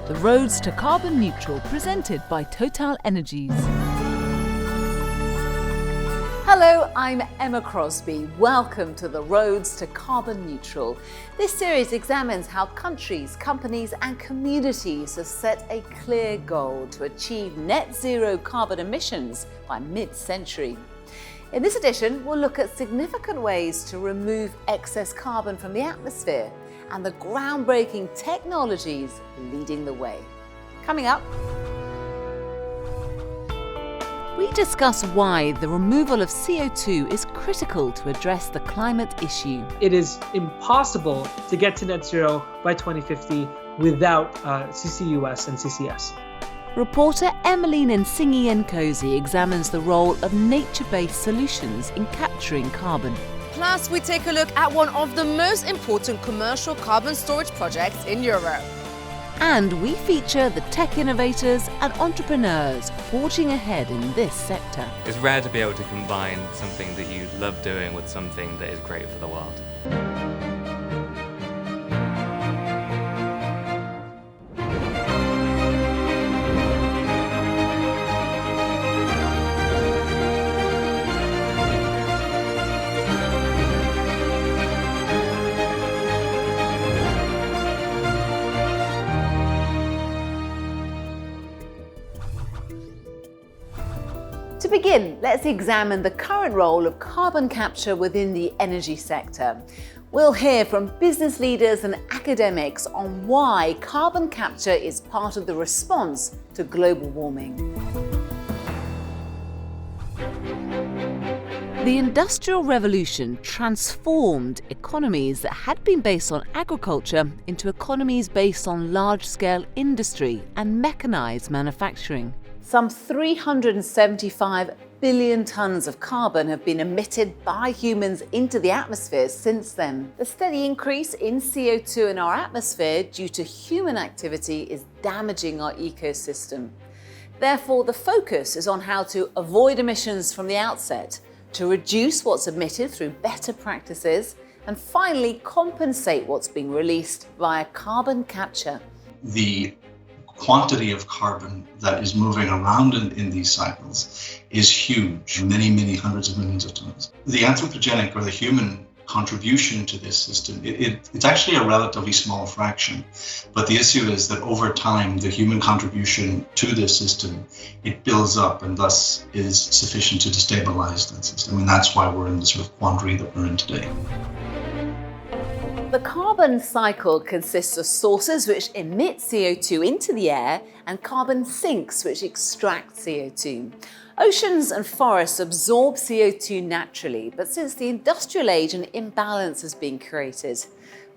The Roads to Carbon Neutral, presented by TotalEnergies. Hello, I'm Emma Crosby. Welcome to The Roads to Carbon Neutral. This series examines how countries, companies and communities have set a clear goal to achieve net zero carbon emissions by mid-century. In this edition, we'll look at significant ways to remove excess carbon from the atmosphere and the groundbreaking technologies leading the way. Coming up, we discuss why the removal of CO2 is critical to address the climate issue. It is impossible to get to net zero by 2050 without CCUS and CCS. Reporter Emmeline Nsingi-Nkosi examines the role of nature-based solutions in capturing carbon. Plus, we take a look at one of the most important commercial carbon storage projects in Europe. And we feature the tech innovators and entrepreneurs forging ahead in this sector. It's rare to be able to combine something that you love doing with something that is great for the world. To begin, let's examine the current role of carbon capture within the energy sector. We'll hear from business leaders and academics on why carbon capture is part of the response to global warming. The Industrial Revolution transformed economies that had been based on agriculture into economies based on large-scale industry and mechanized manufacturing. Some 375 billion tons of carbon have been emitted by humans into the atmosphere since then. The steady increase in CO2 in our atmosphere due to human activity is damaging our ecosystem. Therefore, the focus is on how to avoid emissions from the outset, to reduce what's emitted through better practices, and finally compensate what's being released via carbon capture. The quantity of carbon that is moving around in these cycles is huge, many hundreds of millions of tons. The anthropogenic or the human contribution to this system, it's actually a relatively small fraction. But the issue is that over time, the human contribution to this system, it builds up and thus is sufficient to destabilize that system. And that's why we're in the sort of quandary that we're in today. The carbon cycle consists of sources which emit CO2 into the air and carbon sinks which extract CO2. Oceans and forests absorb CO2 naturally, but since the industrial age, an imbalance has been created.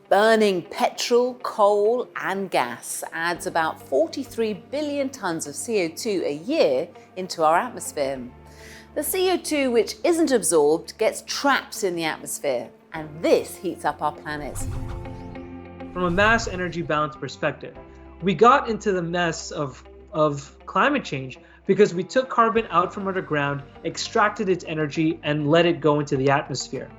Burning petrol, coal and gas adds about 43 billion tons of CO2 a year into our atmosphere. The CO2 which isn't absorbed gets trapped in the atmosphere, and this heats up our planet. From a mass energy balance perspective, we got into the mess of climate change because we took carbon out from underground, extracted its energy, and let it go into the atmosphere.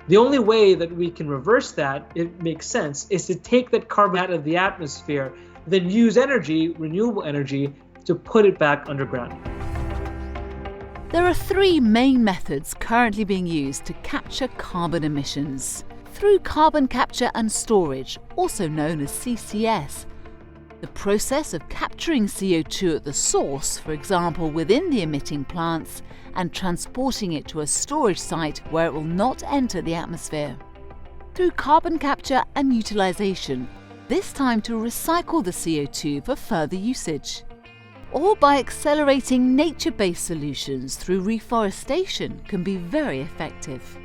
The only way that we can reverse that, it makes sense, is to take that carbon out of the atmosphere, then use energy, renewable energy, to put it back underground. There are three main methods currently being used to capture carbon emissions. Through carbon capture and storage, also known as CCS. The process of capturing CO2 at the source, for example within the emitting plants, and transporting it to a storage site where it will not enter the atmosphere. Through carbon capture and utilization, this time to recycle the CO2 for further usage. Or by accelerating nature-based solutions through reforestation can be very effective.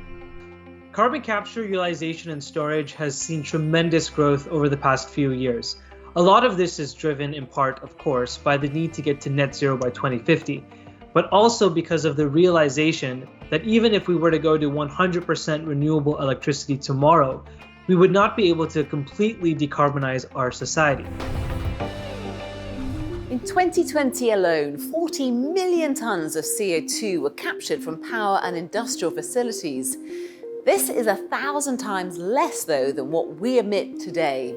Carbon capture, utilization, and storage has seen tremendous growth over the past few years. A lot of this is driven in part, of course, by the need to get to net zero by 2050, but also because of the realization that even if we were to go to 100% renewable electricity tomorrow, we would not be able to completely decarbonize our society. In 2020 alone, 40 million tons of CO2 were captured from power and industrial facilities. This is 1,000 times less, though, than what we emit today.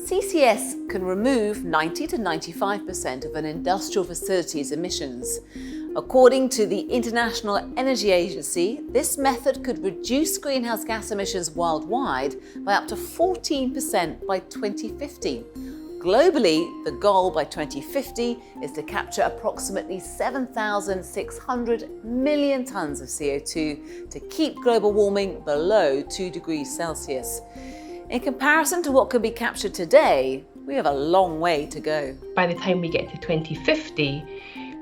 CCS can remove 90 to 95% of an industrial facility's emissions. According to the International Energy Agency, this method could reduce greenhouse gas emissions worldwide by up to 14% by 2050. Globally, the goal by 2050 is to capture approximately 7,600 million tonnes of CO2 to keep global warming below 2 degrees Celsius. In comparison to what can be captured today, we have a long way to go. By the time we get to 2050,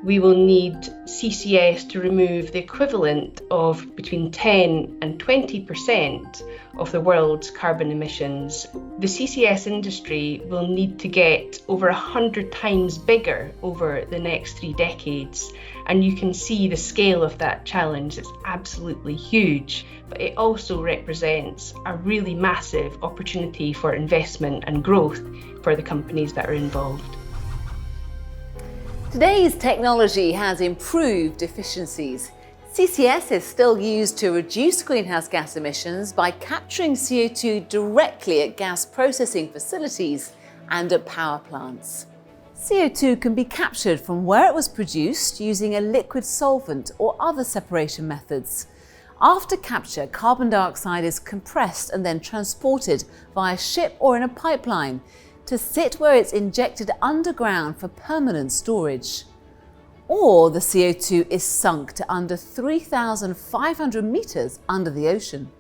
we will need CCS to remove the equivalent of between 10 and 20% of the world's carbon emissions. The CCS industry will need to get over 100 times bigger over the next 3 decades. And you can see the scale of that challenge. It's absolutely huge, but it also represents a really massive opportunity for investment and growth for the companies that are involved. Today's technology has improved efficiencies. CCS is still used to reduce greenhouse gas emissions by capturing CO2 directly at gas processing facilities and at power plants. CO2 can be captured from where it was produced using a liquid solvent or other separation methods. After capture, carbon dioxide is compressed and then transported via ship or in a pipeline to sit where it's injected underground for permanent storage. Or the CO2 is sunk to under 3,500 meters under the ocean.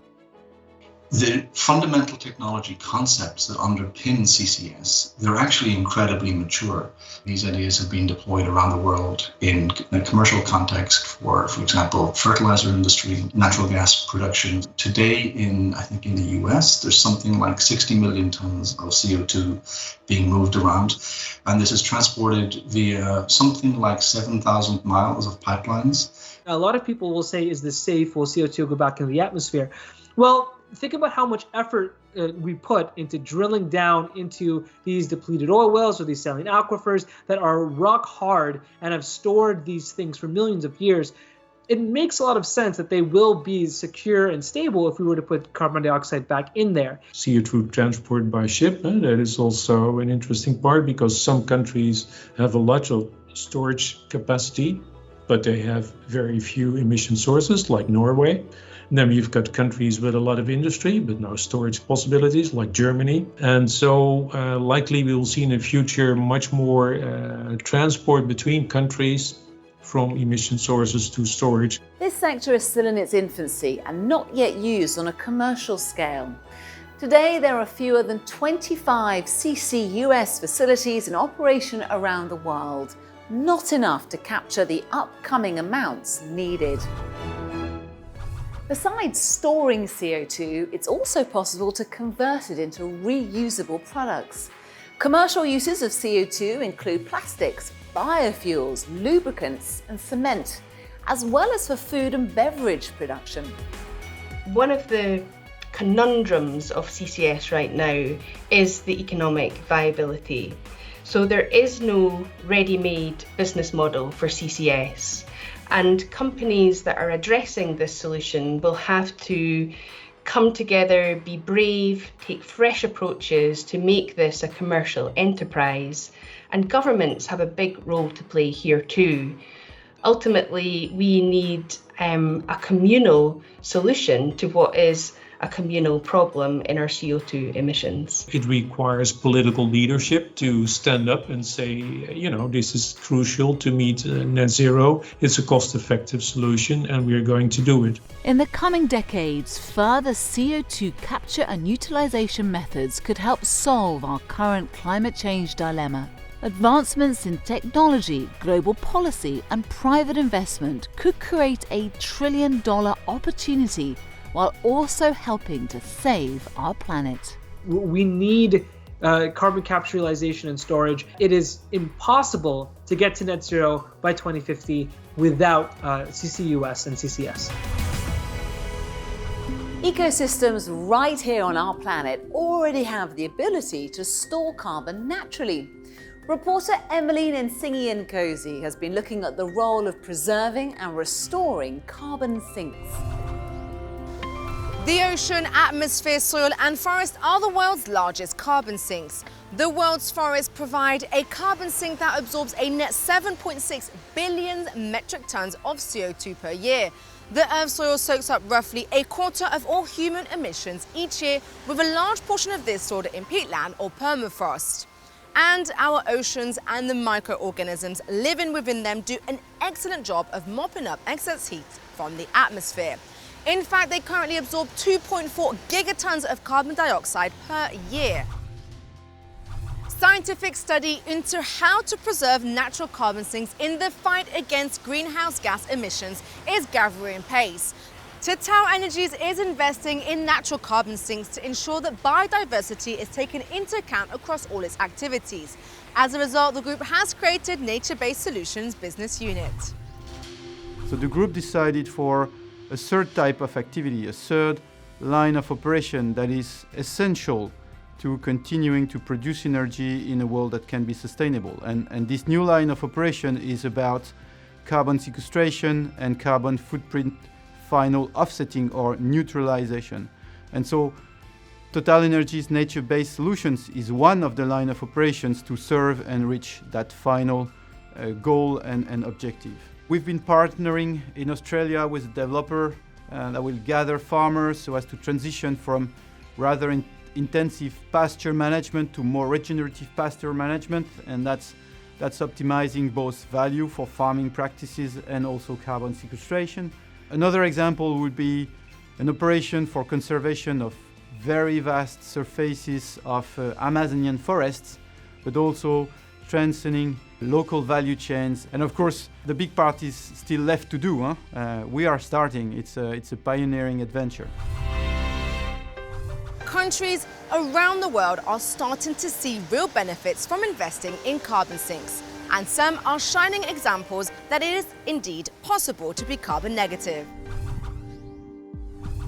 The fundamental technology concepts that underpin CCS, they're actually incredibly mature. These ideas have been deployed around the world in a commercial context for example, fertilizer industry, natural gas production. Today, I think in the US, there's something like 60 million tons of CO2 being moved around. And this is transported via something like 7,000 miles of pipelines. A lot of people will say, is this safe? Will CO2 go back in the atmosphere? Well, think about how much effort we put into drilling down into these depleted oil wells or these saline aquifers that are rock hard and have stored these things for millions of years. It makes a lot of sense that they will be secure and stable if we were to put carbon dioxide back in there. CO2 transport by ship, that is also an interesting part because some countries have a lot of storage capacity, but they have very few emission sources like Norway. And then you've got countries with a lot of industry, but no storage possibilities like Germany. And so likely we will see in the future much more transport between countries from emission sources to storage. This sector is still in its infancy and not yet used on a commercial scale. Today, there are fewer than 25 CCUS facilities in operation around the world, not enough to capture the upcoming amounts needed. Besides storing CO2, it's also possible to convert it into reusable products. Commercial uses of CO2 include plastics, biofuels, lubricants, and cement, as well as for food and beverage production. One of the conundrums of CCS right now is the economic viability. So there is no ready-made business model for CCS. And companies that are addressing this solution will have to come together, be brave, take fresh approaches to make this a commercial enterprise. And governments have a big role to play here too. Ultimately, we need a communal solution to what is a communal problem in our CO2 emissions. It requires political leadership to stand up and say, this is crucial to meet net zero. It's a cost-effective solution and we are going to do it. In the coming decades, further CO2 capture and utilization methods could help solve our current climate change dilemma. Advancements in technology, global policy, and private investment could create a $1 trillion opportunity while also helping to save our planet. We need carbon capture, utilization, and storage. It is impossible to get to net zero by 2050 without CCUS and CCS. Ecosystems right here on our planet already have the ability to store carbon naturally. Reporter Emmeline Nsingi-Nkosi has been looking at the role of preserving and restoring carbon sinks. The ocean, atmosphere, soil and forest are the world's largest carbon sinks. The world's forests provide a carbon sink that absorbs a net 7.6 billion metric tons of CO2 per year. The Earth's soil soaks up roughly a quarter of all human emissions each year, with a large portion of this stored in peatland or permafrost. And our oceans and the microorganisms living within them do an excellent job of mopping up excess heat from the atmosphere. In fact, they currently absorb 2.4 gigatons of carbon dioxide per year. Scientific study into how to preserve natural carbon sinks in the fight against greenhouse gas emissions is gathering pace. TotalEnergies is investing in natural carbon sinks to ensure that biodiversity is taken into account across all its activities. As a result, the group has created Nature-Based Solutions business unit. So the group decided for a third type of activity, a third line of operation that is essential to continuing to produce energy in a world that can be sustainable. And this new line of operation is about carbon sequestration and carbon footprint final offsetting or neutralization. And so TotalEnergies Nature-Based Solutions is one of the line of operations to serve and reach that final goal and objective. We've been partnering in Australia with a developer that will gather farmers so as to transition from rather intensive pasture management to more regenerative pasture management, and that's optimizing both value for farming practices and also carbon sequestration. Another example would be an operation for conservation of very vast surfaces of Amazonian forests, but also strengthening local value chains. And of course, the big part is still left to do. We are starting. It's a pioneering adventure. Countries around the world are starting to see real benefits from investing in carbon sinks, and some are shining examples that it is indeed possible to be carbon negative.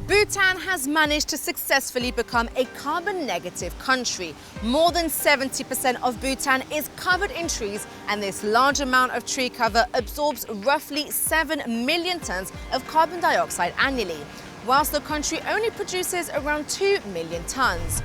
Bhutan has managed to successfully become a carbon negative country. More than 70% of Bhutan is covered in trees, and this large amount of tree cover absorbs roughly 7 million tons of carbon dioxide annually, whilst the country only produces around 2 million tons.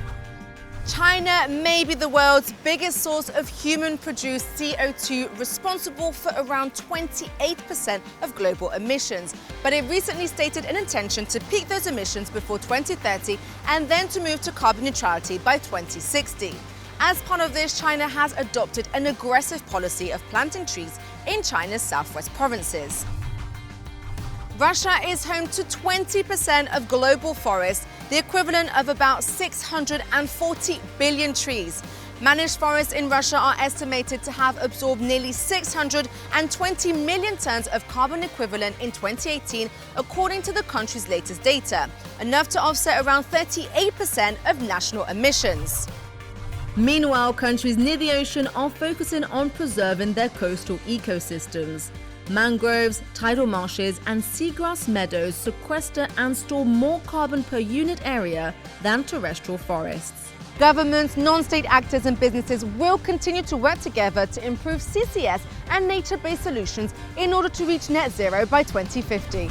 China may be the world's biggest source of human-produced CO2, responsible for around 28% of global emissions. But it recently stated an intention to peak those emissions before 2030 and then to move to carbon neutrality by 2060. As part of this, China has adopted an aggressive policy of planting trees in China's southwest provinces. Russia is home to 20% of global forests, the equivalent of about 640 billion trees. Managed forests in Russia are estimated to have absorbed nearly 620 million tons of carbon equivalent in 2018, according to the country's latest data, enough to offset around 38% of national emissions. Meanwhile, countries near the ocean are focusing on preserving their coastal ecosystems. Mangroves, tidal marshes and seagrass meadows sequester and store more carbon per unit area than terrestrial forests. Governments, non-state actors and businesses will continue to work together to improve CCS and nature-based solutions in order to reach net zero by 2050.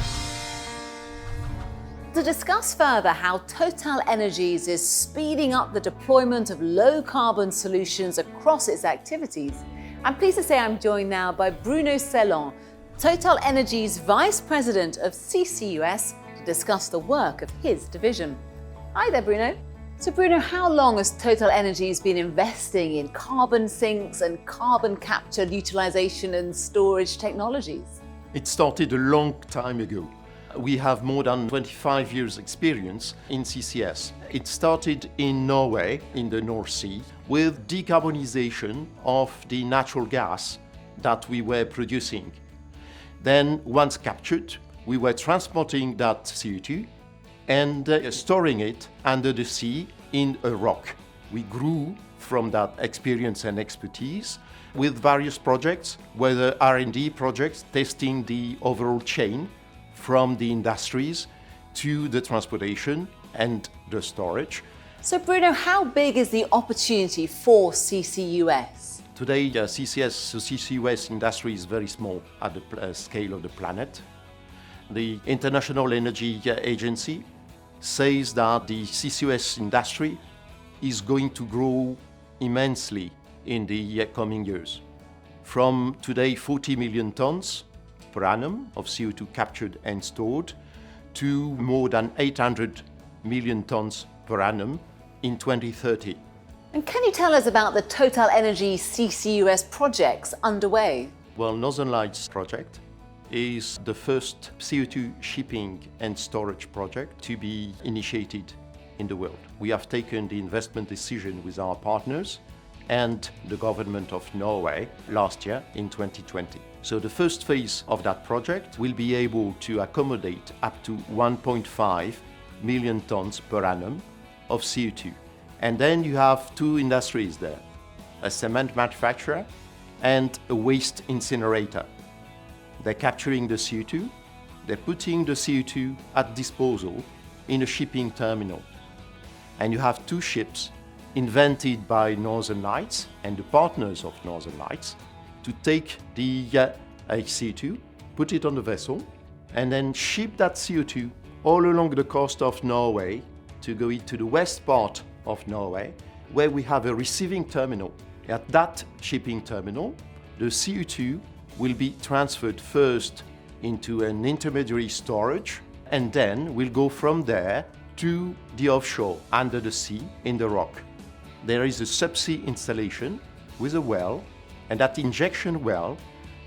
To discuss further how TotalEnergies is speeding up the deployment of low-carbon solutions across its activities, I'm pleased to say I'm joined now by Bruno Cellon, TotalEnergies Vice President of CCUS, to discuss the work of his division. Hi there, Bruno. So Bruno, how long has TotalEnergies been investing in carbon sinks and carbon capture, utilization and storage technologies? It started a long time ago. We have more than 25 years experience in CCS. It started in Norway, in the North Sea, with decarbonization of the natural gas that we were producing. Then, once captured, we were transporting that CO2 and storing it under the sea in a rock. We grew from that experience and expertise with various projects, whether R&D projects testing the overall chain from the industries to the transportation and the storage. So Bruno, how big is the opportunity for CCUS? Today, CCUS industry is very small at the scale of the planet. The International Energy Agency says that the CCUS industry is going to grow immensely in the coming years. From today 40 million tons per annum of CO2 captured and stored to more than 800 million tons per annum in 2030. And can you tell us about the TotalEnergies CCUS projects underway? Well, Northern Lights project is the first CO2 shipping and storage project to be initiated in the world. We have taken the investment decision with our partners and the government of Norway last year in 2020. So the first phase of that project will be able to accommodate up to 1.5 million tons per annum of CO2. And then you have two industries there, a cement manufacturer and a waste incinerator. They're capturing the CO2, they're putting the CO2 at disposal in a shipping terminal. And you have two ships invented by Northern Lights and the partners of Northern Lights to take the CO2, put it on the vessel, and then ship that CO2 all along the coast of Norway to go into the west part of Norway, where we have a receiving terminal. At that shipping terminal, the CO2 will be transferred first into an intermediary storage, and then will go from there to the offshore, under the sea, in the rock. There is a subsea installation with a well, and that injection well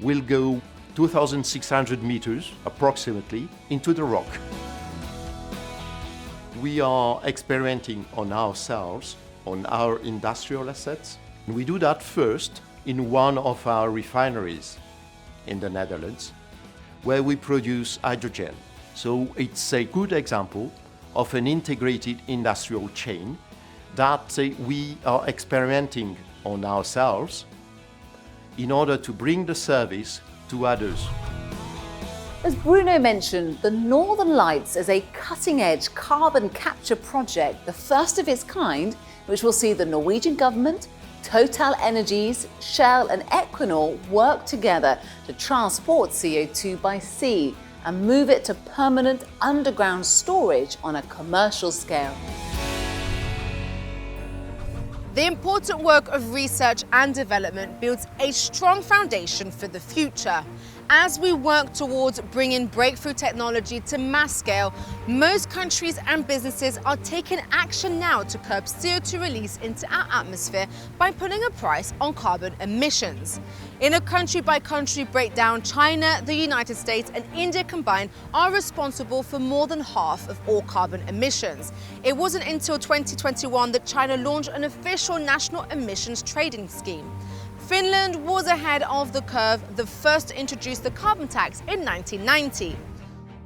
will go 2,600 meters, approximately, into the rock. We are experimenting on ourselves, on our industrial assets. We do that first in one of our refineries in the Netherlands, where we produce hydrogen. So it's a good example of an integrated industrial chain that we are experimenting on ourselves in order to bring the service to others. As Bruno mentioned, the Northern Lights is a cutting-edge carbon capture project, the first of its kind, which will see the Norwegian government, TotalEnergies, Shell and Equinor work together to transport CO2 by sea and move it to permanent underground storage on a commercial scale. The important work of research and development builds a strong foundation for the future. As we work towards bringing breakthrough technology to mass scale, most countries and businesses are taking action now to curb CO2 release into our atmosphere by putting a price on carbon emissions. In a country-by-country breakdown, China, the United States and India combined are responsible for more than half of all carbon emissions. It wasn't until 2021 that China launched an official national emissions trading scheme. Finland was ahead of the curve, the first to introduce the carbon tax in 1990.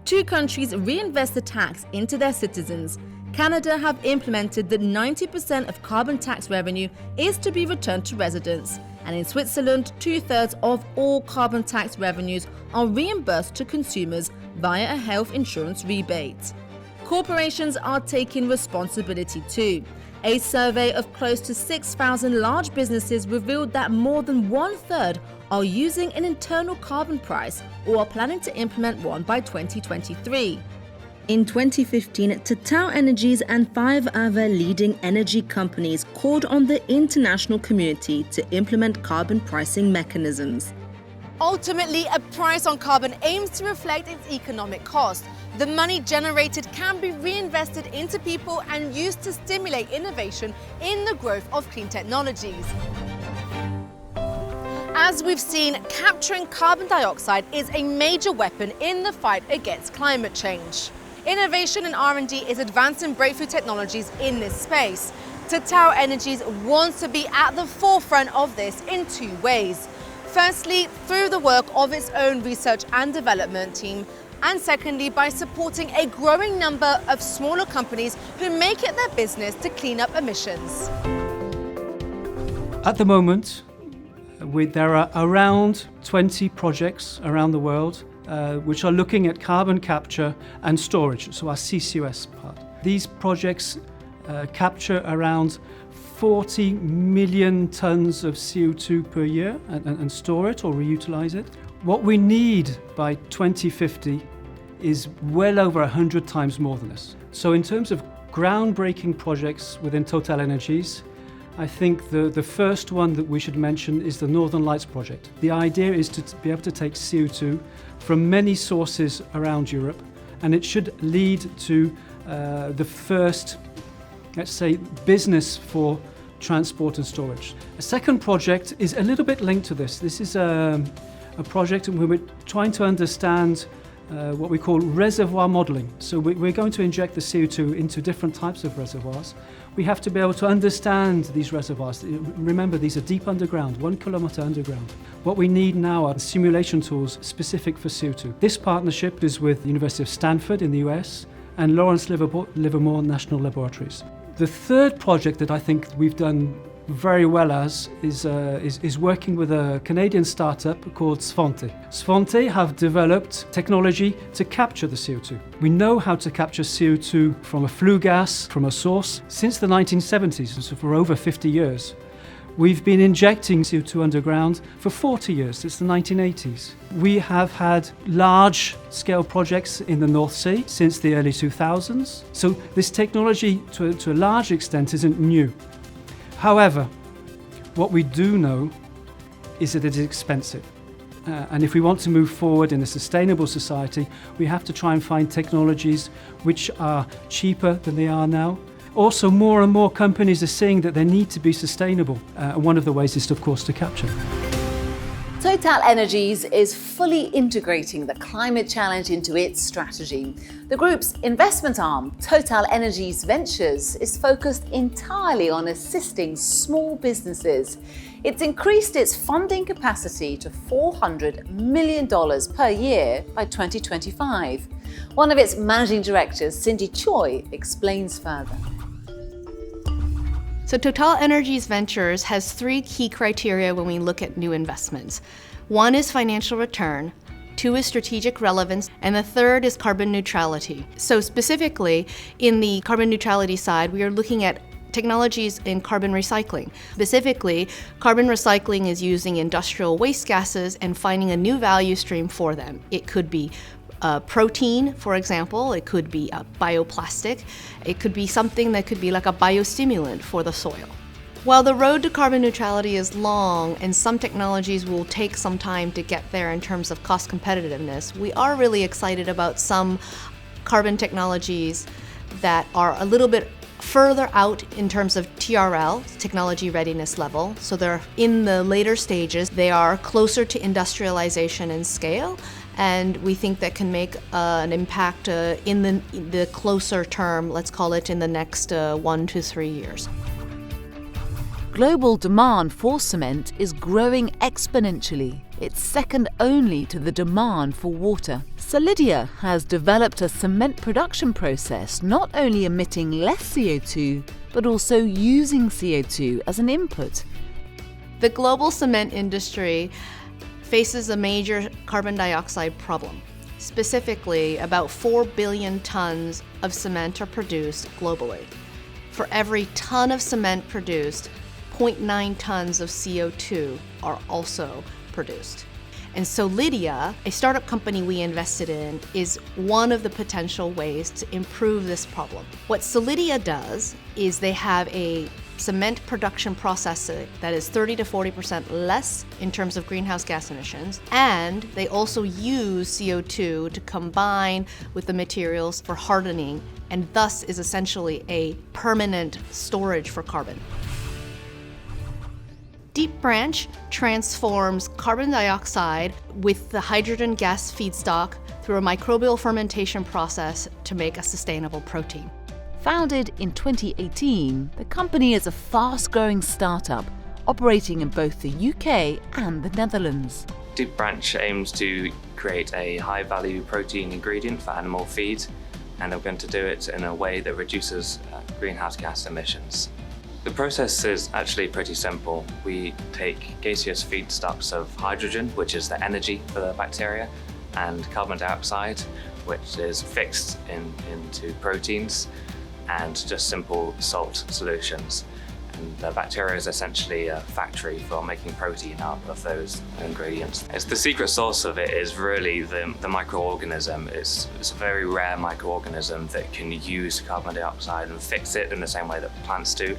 Two countries reinvest the tax into their citizens. Canada have implemented that 90% of carbon tax revenue is to be returned to residents. And in Switzerland, 2/3 of all carbon tax revenues are reimbursed to consumers via a health insurance rebate. Corporations are taking responsibility too. A survey of close to 6,000 large businesses revealed that more than 1/3 are using an internal carbon price or are planning to implement one by 2023. In 2015, TotalEnergies and 5 other leading energy companies called on the international community to implement carbon pricing mechanisms. Ultimately, a price on carbon aims to reflect its economic cost. The money generated can be reinvested into people and used to stimulate innovation in the growth of clean technologies. As we've seen, capturing carbon dioxide is a major weapon in the fight against climate change. Innovation and R&D is advancing breakthrough technologies in this space. TotalEnergies wants to be at the forefront of this in 2 ways. Firstly, through the work of its own research and development team, and secondly, by supporting a growing number of smaller companies who make it their business to clean up emissions. At the moment, there are around 20 projects around the world which are looking at carbon capture and storage, so our CCUS part. These projects capture around 40 million tons of CO2 per year and store it or reutilize it. What we need by 2050 is well over 100 times more than this. So in terms of groundbreaking projects within TotalEnergies, I think the first one that we should mention is the Northern Lights project. The idea is to be able to take CO2 from many sources around Europe, and it should lead to the first, let's say, business for transport and storage. A second project is a little bit linked to this. This is a project where we're trying to understand what we call reservoir modeling. So we're going to inject the CO2 into different types of reservoirs. We have to be able to understand these reservoirs. Remember, these are deep underground, 1 kilometer underground. What we need now are simulation tools specific for CO2. This partnership is with the University of Stanford in the US and Lawrence Livermore National Laboratories. The third project that I think we've done very well is working with a Canadian startup called Svante. Svante have developed technology to capture the CO2. We know how to capture CO2 from a flue gas, from a source, since the 1970s, so for over 50 years. We've been injecting CO2 underground for 40 years, since the 1980s. We have had large-scale projects in the North Sea since the early 2000s. So this technology, to a large extent, isn't new. However, what we do know is that it is expensive. And if we want to move forward in a sustainable society, we have to try and find technologies which are cheaper than they are now. Also, more and more companies are seeing that they need to be sustainable. One of the ways is, of course, to capture. TotalEnergies is fully integrating the climate challenge into its strategy. The group's investment arm, TotalEnergies Ventures, is focused entirely on assisting small businesses. It's increased its funding capacity to $400 million per year by 2025. One of its managing directors, Cindy Choi, explains further. So TotalEnergies Ventures has 3 key criteria when we look at new investments. 1 is financial return, 2 is strategic relevance, and the 3rd is carbon neutrality. So specifically, in the carbon neutrality side, we are looking at technologies in carbon recycling. Specifically, carbon recycling is using industrial waste gases and finding a new value stream for them. It could be protein, for example, it could be a bioplastic, it could be something that could be like a biostimulant for the soil. While the road to carbon neutrality is long and some technologies will take some time to get there in terms of cost competitiveness, we are really excited about some carbon technologies that are a little bit further out in terms of TRL, technology readiness level. So they're in the later stages, they are closer to industrialization and scale, and we think that can make an impact in the closer term, let's call it in the next 1 to 3 years. Global demand for cement is growing exponentially. It's second only to the demand for water. Solidia has developed a cement production process not only emitting less CO2, but also using CO2 as an input. The global cement industry faces a major carbon dioxide problem. Specifically, about 4 billion tons of cement are produced globally. For every ton of cement produced, 0.9 tons of CO2 are also produced. And Solidia, a startup company we invested in, is one of the potential ways to improve this problem. What Solidia does is they have a cement production process that is 30 to 40% less in terms of greenhouse gas emissions, and they also use CO2 to combine with the materials for hardening, and thus is essentially a permanent storage for carbon. Deep Branch transforms carbon dioxide with the hydrogen gas feedstock through a microbial fermentation process to make a sustainable protein. Founded in 2018, the company is a fast-growing startup operating in both the UK and the Netherlands. Deep Branch aims to create a high-value protein ingredient for animal feed, and we're going to do it in a way that reduces greenhouse gas emissions. The process is actually pretty simple. We take gaseous feedstocks of hydrogen, which is the energy for the bacteria, and carbon dioxide, which is fixed into proteins, and just simple salt solutions. And the bacteria is essentially a factory for making protein out of those ingredients. The secret sauce of it is really the microorganism. It's a very rare microorganism that can use carbon dioxide and fix it in the same way that plants do.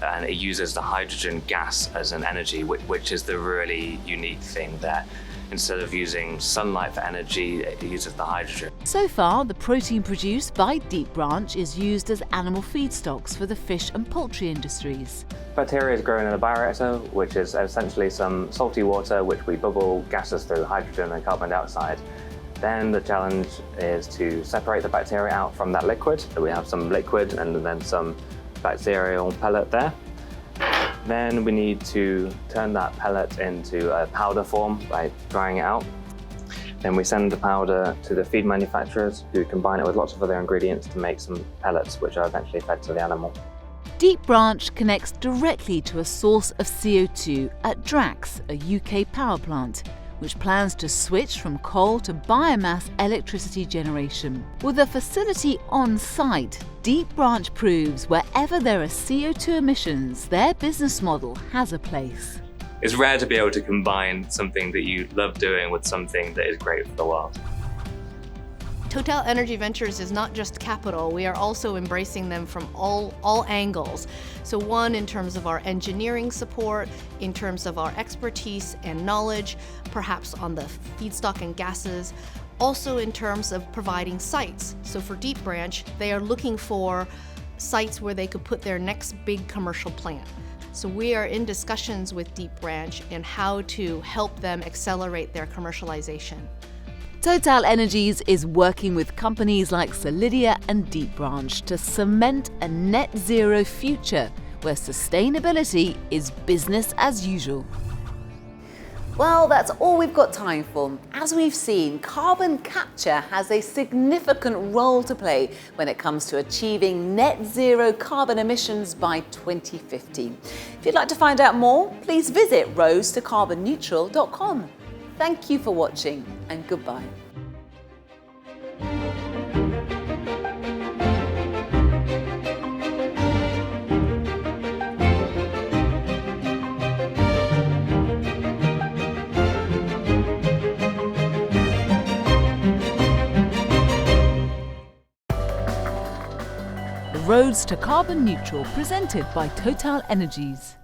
And it uses the hydrogen gas as an energy, which is the really unique thing there. Instead of using sunlight for energy, it uses the hydrogen. So far, the protein produced by Deep Branch is used as animal feedstocks for the fish and poultry industries. Bacteria is grown in a bioreactor, which is essentially some salty water which we bubble gases through hydrogen and carbon dioxide. Then the challenge is to separate the bacteria out from that liquid. So we have some liquid and then some bacterial pellet there. Then we need to turn that pellet into a powder form by drying it out. Then we send the powder to the feed manufacturers who combine it with lots of other ingredients to make some pellets which are eventually fed to the animal. Deep Branch connects directly to a source of CO2 at Drax, a UK power plant, which plans to switch from coal to biomass electricity generation. With a facility on site, Deep Branch proves wherever there are CO2 emissions, their business model has a place. It's rare to be able to combine something that you love doing with something that is great for the world. TotalEnergies Ventures is not just capital, we are also embracing them from all angles. So one, in terms of our engineering support, in terms of our expertise and knowledge, perhaps on the feedstock and gases, also in terms of providing sites. So for Deep Branch, they are looking for sites where they could put their next big commercial plant. So we are in discussions with Deep Branch and how to help them accelerate their commercialization. TotalEnergies is working with companies like Solidia and Deep Branch to cement a net zero future where sustainability is business as usual. Well, that's all we've got time for. As we've seen, carbon capture has a significant role to play when it comes to achieving net zero carbon emissions by 2050. If you'd like to find out more, please visit roadtocarbonneutral.com. Thank you for watching, and goodbye. Roads to Carbon Neutral, presented by TotalEnergies.